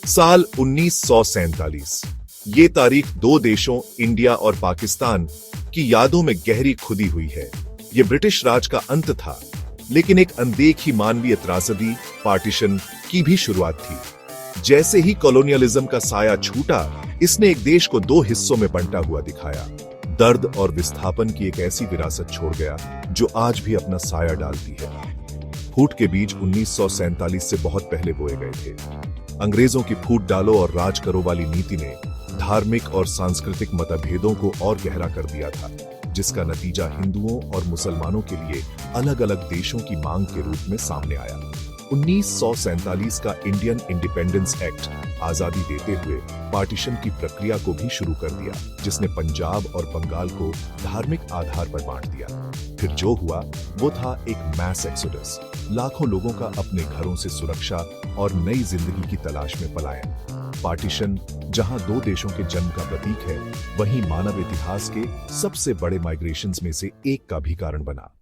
साल 1947। ये तारीख दो देशों इंडिया और पाकिस्तान की यादों में गहरी खुदी हुई है। ये ब्रिटिश राज का अंत था, लेकिन एक अनदेखी मानवीय त्रासदी पार्टीशन की भी शुरुआत थी। जैसे ही कॉलोनियलिज्म का साया छूटा, इसने एक देश को दो हिस्सों में बंटा हुआ दिखाया। दर्द और विस्थापन की एक ऐसी विरासत छोड़ गया जो आज भी अपना साया डालती है। फूट के बीज 1947 से बहुत पहले बोए गए थे। अंग्रेजों की फूट डालो और राज करो वाली नीति ने धार्मिक और सांस्कृतिक मतभेदों को और गहरा कर दिया था, जिसका नतीजा हिंदुओं और मुसलमानों के लिए अलग अलग देशों की मांग के रूप में सामने आया। 1947 का इंडियन इंडिपेंडेंस एक्ट आजादी देते हुए पार्टीशन की प्रक्रिया को भी शुरू कर दिया, जिसने पंजाब और बंगाल को धार्मिक आधार पर बांट दिया। फिर जो हुआ वो था एक मैस एक्सोडस, लाखों लोगों का अपने घरों से सुरक्षा और नई जिंदगी की तलाश में पलायन। पार्टीशन जहां दो देशों के जन्म का प्रतीक है, वहीं मानव इतिहास के सबसे बड़े माइग्रेशंस में से एक का भी कारण बना।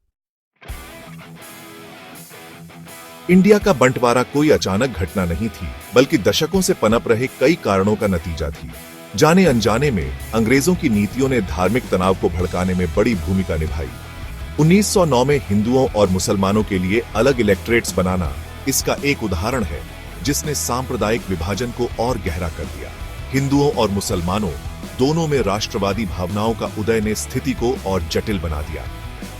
इंडिया का बंटवारा कोई अचानक घटना नहीं थी, बल्कि दशकों से पनप रहे कई कारणों का नतीजा थी। जाने अनजाने में अंग्रेजों की नीतियों ने धार्मिक तनाव को भड़काने में बड़ी भूमिका निभाई। 1909 में हिंदुओं और मुसलमानों के लिए अलग इलेक्टोरेट्स बनाना इसका एक उदाहरण है, जिसने सांप्रदायिक विभाजन को और गहरा कर दिया। हिंदुओं और मुसलमानों दोनों में राष्ट्रवादी भावनाओं का उदय ने स्थिति को और जटिल बना दिया।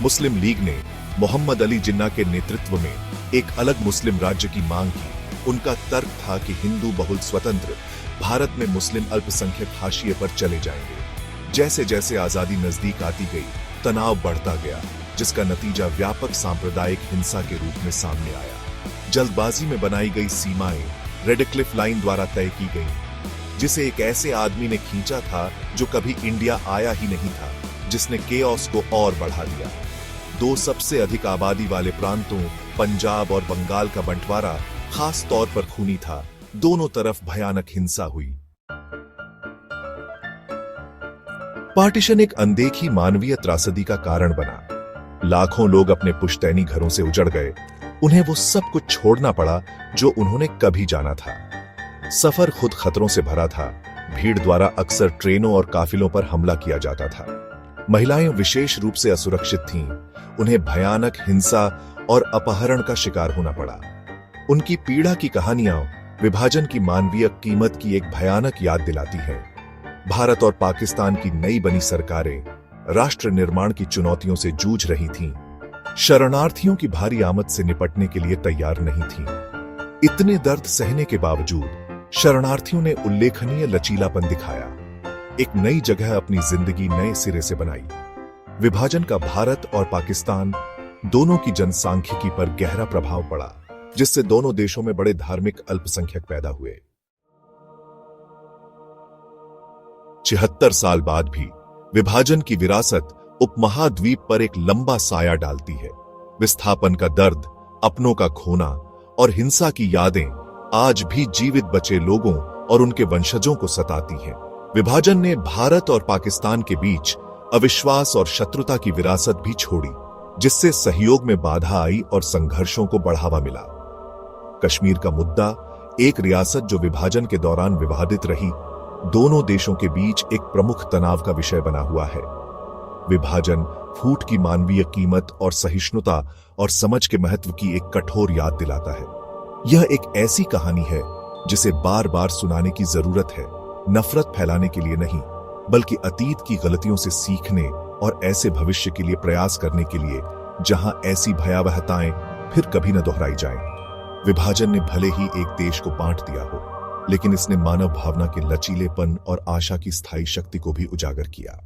मुस्लिम लीग ने मोहम्मद अली जिन्ना के नेतृत्व में एक अलग मुस्लिम राज्य की मांग की। उनका तर्क था कि हिंदू बहुल स्वतंत्र भारत में मुस्लिम अल्पसंख्यक हाशिए पर चले जाएंगे। जैसे जैसे आजादी नजदीक आती गई, तनाव बढ़ता गया, जिसका नतीजा व्यापक सांप्रदायिक हिंसा के रूप में सामने आया। जल्दबाजी में बनाई गई सीमाएं रेडक्लिफ लाइन द्वारा तय की गईं, जिसे एक ऐसे आदमी ने खींचा था जो कभी इंडिया आया ही नहीं था, जिसने केओस को और बढ़ा दिया। दो सबसे अधिक आबादी वाले प्रांतों पंजाब और बंगाल का बंटवारा खास तौर पर खूनी था। दोनों तरफ भयानक हिंसा हुई। पार्टीशन एक अनदेखी मानवीय त्रासदी का कारण बना। लाखों लोग अपने पुश्तैनी घरों से उजड़ गए। उन्हें वो सब कुछ छोड़ना पड़ा जो उन्होंने कभी जाना था। सफर खुद खतरों से भरा था। भीड़ द्वारा अक्सर ट्रेनों और काफिलों पर हमला किया जाता था। महिलाएं विशेष रूप से असुरक्षित थीं। उन्हें भयानक हिंसा और अपहरण का शिकार होना पड़ा। उनकी पीड़ा की कहानियां विभाजन की मानवीय कीमत की एक भयानक याद दिलाती हैं। भारत और पाकिस्तान की नई बनी सरकारें राष्ट्र निर्माण की चुनौतियों से जूझ रही थीं। शरणार्थियों की भारी आमद से निपटने के लिए तैयार नहीं थीं। इतने दर्द सहने के बावजूद शरणार्थियों ने उल्लेखनीय लचीलापन दिखाया। एक नई जगह अपनी जिंदगी नए सिरे से बनाई। विभाजन का भारत और पाकिस्तान दोनों की जनसांख्यिकी पर गहरा प्रभाव पड़ा, जिससे दोनों देशों में बड़े धार्मिक अल्पसंख्यक पैदा हुए। 76 साल बाद भी विभाजन की विरासत उपमहाद्वीप पर एक लंबा साया डालती है। विस्थापन का दर्द, अपनों का खोना और हिंसा की यादें आज भी जीवित बचे लोगों और उनके वंशजों को सताती हैं। विभाजन ने भारत और पाकिस्तान के बीच अविश्वास और शत्रुता की विरासत भी छोड़ी, जिससे सहयोग में बाधा आई और संघर्षों को बढ़ावा मिला। कश्मीर का मुद्दा, एक रियासत जो विभाजन के दौरान विवादित रही, दोनों देशों के बीच एक प्रमुख तनाव का विषय बना हुआ है। विभाजन फूट की मानवीय कीमत और सहिष्णुता और समझ के महत्व की एक कठोर याद दिलाता है। यह एक ऐसी कहानी है जिसे बार बार सुनाने की जरूरत है, नफरत फैलाने के लिए नहीं, बल्कि अतीत की गलतियों से सीखने और ऐसे भविष्य के लिए प्रयास करने के लिए जहां ऐसी भयावहताएं फिर कभी न दोहराई जाएं। विभाजन ने भले ही एक देश को बांट दिया हो, लेकिन इसने मानव भावना के लचीलेपन और आशा की स्थायी शक्ति को भी उजागर किया।